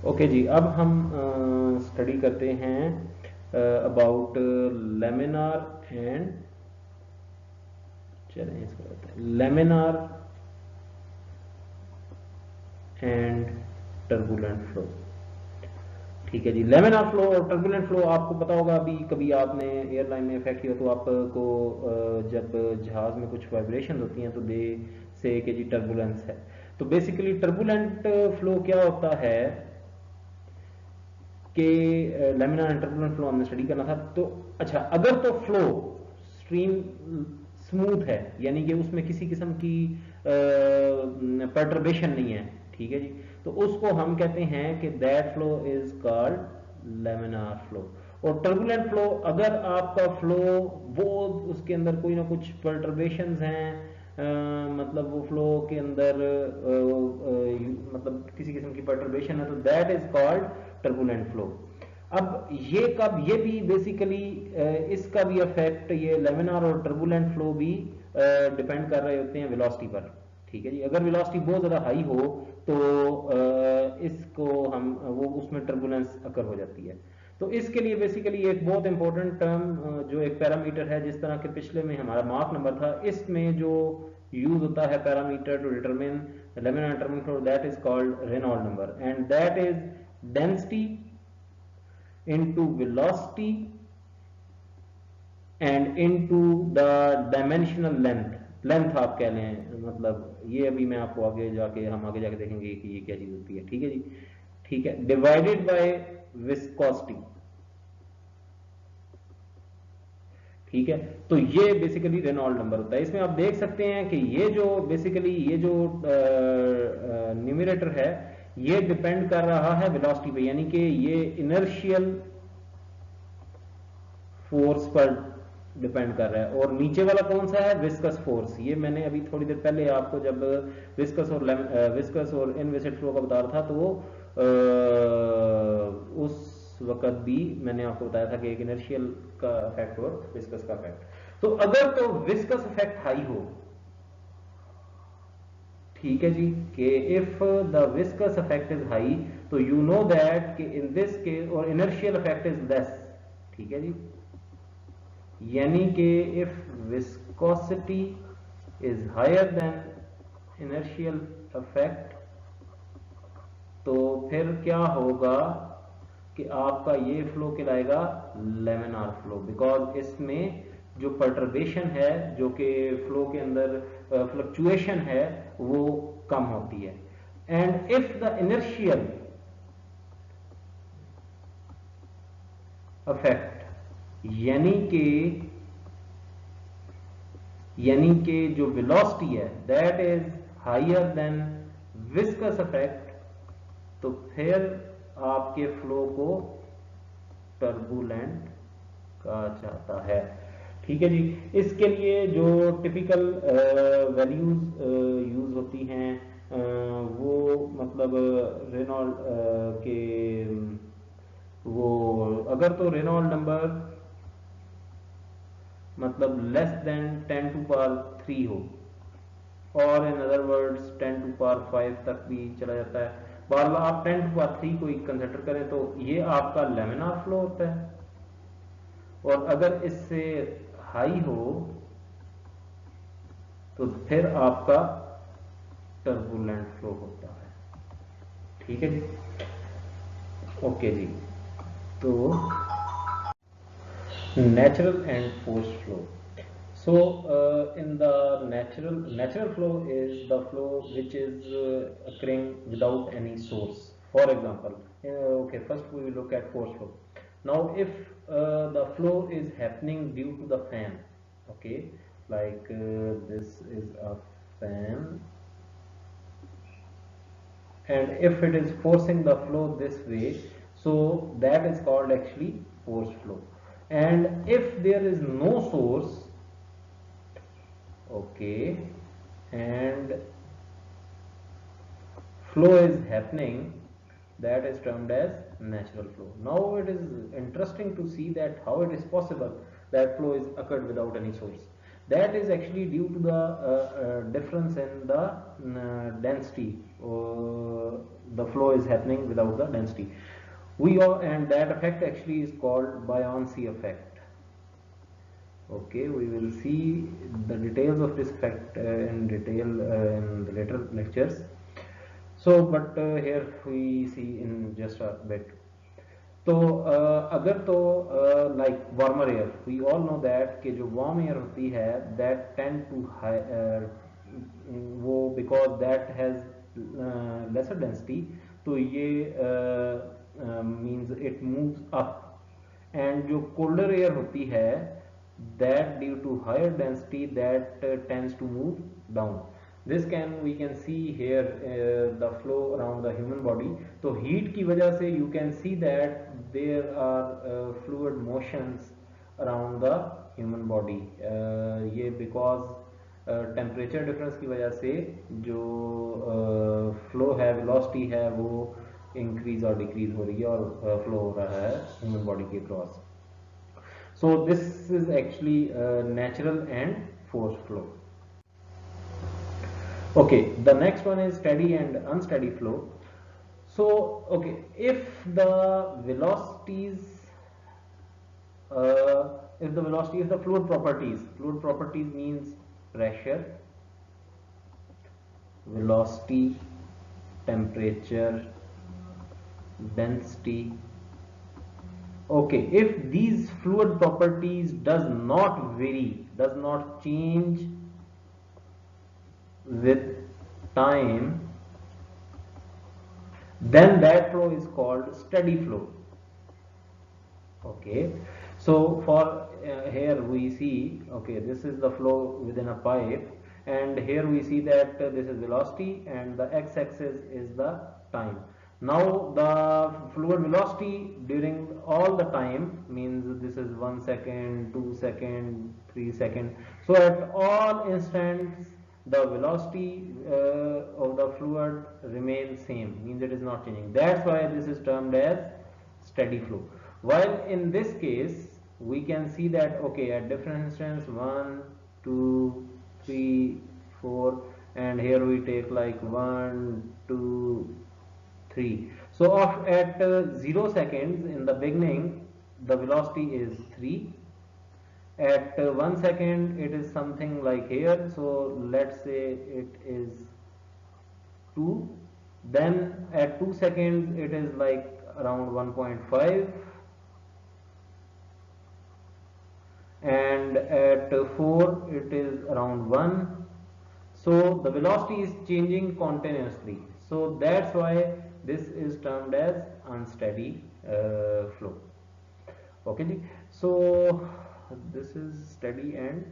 Okay जी, अब हम study करते हैं अबाउट लेमिनार एंड, चलें इसको कहते हैं लेमिनार एंड टर्बुलेंट फ्लो। ठीक है जी, लेमिनार फ्लो और टर्बुलेंट फ्लो आपको पता होगा, अभी कभी आपने एयरलाइन में इफेक्ट किया तो आपको जब जहाज में कुछ वाइब्रेशन होती हैं तो दे से कि जी टर्बुलेंस है। तो बेसिकली टर्बुलेंट फ्लो क्या होता है कि लेमिनार एंड टर्बुलेंट फ्लो हमने स्टडी करना था। तो अच्छा, अगर तो फ्लो स्ट्रीम स्मूथ है, यानी कि उसमें किसी किस्म की पर्टर्बेशन नहीं है, ठीक है जी, तो उसको हम कहते हैं कि that flow is called laminar flow. और टर्बुलेंट फ्लो, अगर आपका फ्लो वो उसके अंदर कोई ना कुछ पर्टर्बेशंस हैं, मतलब वो फ्लो के अंदर मतलब किसी किस्म की पर्टर्बेशन है, तो that is called turbulent flow. अब ये भी बेसिकली इसका भी इफेक्ट, ये लेमिनार और टर्बुलेंट फ्लो भी डिपेंड कर रहे होते हैं वेलोसिटी पर। ठीक है जी, अगर वेलोसिटी बहुत ज़्यादा हाई हो तो इसको हम वो उसमें टर्बुलेंस अकर हो जाती है। तो इसके लिए बेसिकली एक बहुत इंपॉर्टेंट टर्म जो एक पैरामीटर है, जिस तरह के पिछले में हमारा मार्क नंबर था, इसमें जो यूज होता है parameter to determine laminar turbulent flow, that is called Reynold number, and that is density into velocity and into the dimensional length आप कह लें, मतलब ये अभी मैं आपको आगे जाके हम आगे जाके देखेंगे कि ये क्या चीज होती है। ठीक है जी, ठीक है, डिवाइडेड बाय विस्कोसिटी। ठीक है, तो ये बेसिकली रेनॉल्ड नंबर होता है। इसमें आप देख सकते हैं कि ये जो बेसिकली ये जो न्यूमरेटर है, ये डिपेंड कर रहा है वेलोसिटी पे, यानी कि ये इनर्शियल फोर्स पर डिपेंड कर रहा है। और नीचे वाला कौन सा है, विस्कस फोर्स। ये मैंने अभी थोड़ी देर पहले आपको जब विस्कस और इनविसिड फ्लो का बता रहा था, तो वो उस वक्त भी मैंने आपको बताया था कि एक इनर्शियल का इफेक्ट और विस्कस का इफेक्ट। तो अगर तो विस्कस इफेक्ट हाई हो, ठीक है जी, कि if the viscous effect is high, तो यू नो दैट कि इन दिस केस, और इनर्शियल इफेक्ट इज लेस। ठीक है जी, यानी कि if viscosity is higher than inertial effect, तो फिर क्या होगा कि आपका ये फ्लो कहलाएगा लेमिनार फ्लो, बिकॉज इसमें जो पर्टर्बेशन है, जो कि फ्लो के अंदर फ्लक्चुएशन है, वो कम होती है। And if the inertial effect, यानी कि जो वेलोसिटी है that is higher than viscous effect, तो फिर आपके फ्लो को टर्बुलेंट कहा जाता है। ठीक है जी, इसके लिए जो टिपिकल वैल्यूज यूज होती हैं, वो मतलब रेनॉल्ड के वो, अगर तो रेनॉल्ड नंबर मतलब लेस देन 10 टू पावर 3 हो, और in other words 10 to power 5 तक भी चला जाता है। बार बार आप 10 टू पावर 3 को कंसिडर करें तो ये आपका लेमिनार फ्लो होता है। और अगर इससे हाई हो तो फिर आपका टर्बुलेंट फ्लो होता है। ठीक है जी, ओके जी। तो natural and forced flow. So, in the natural flow is the flow which is occurring without any source. For example, okay, first we will look at forced flow. Now, if the flow is happening due to the fan, okay, like this is a fan, and if it is forcing the flow this way, so that is called actually forced flow. And if there is no source, okay, and flow is happening, that is termed as natural flow. Now it is interesting to see that how it is possible that flow is occurred without any source. That is actually due to the difference in the density, the flow is happening without the density. And that effect actually is called buoyancy effect. Okay, we will see the details of this effect in detail in the later lectures. So but here we see in just a bit. तो अगर तो like warmer air, we all know that कि जो warm air होती है that tend to high, वो because that has lesser density, तो ये means it moves up, and जो कोल्डर एयर होती है that due to higher density that tends to move down. This we can see here the flow around the human body. तो heat की वजह से you can see that there are fluid motions around the human body. ये because temperature difference की वजह से जो flow है, velocity है, वो increase और decrease हो रही है और flow हो रहा है human body के cross. So this is actually natural and forced flow. Okay, the next one is steady and unsteady flow. So okay, if the velocities, if the fluid properties means pressure, velocity, temperature, density. Okay, if these fluid properties does not vary, does not change with time, then that flow is called steady flow. Okay, so for here we see, okay, this is the flow within a pipe, and here we see that this is velocity and the x-axis is the time. Now the fluid velocity during all the time means this is 1 second, 2 second, 3 second. So at all instants the velocity of the fluid remains same, means it is not changing. That's why this is termed as steady flow. While in this case we can see that okay, at different instants 1, 2, 3, 4, and here we take like 1, 2, 3. So at 0 seconds in the beginning the velocity is 3. At 1 second it is something like here, so let's say it is 2. Then at 2 seconds it is like around 1.5, and at 4 it is around 1. So the velocity is changing continuously, so that's why this is termed as unsteady flow. Okay, so this is steady and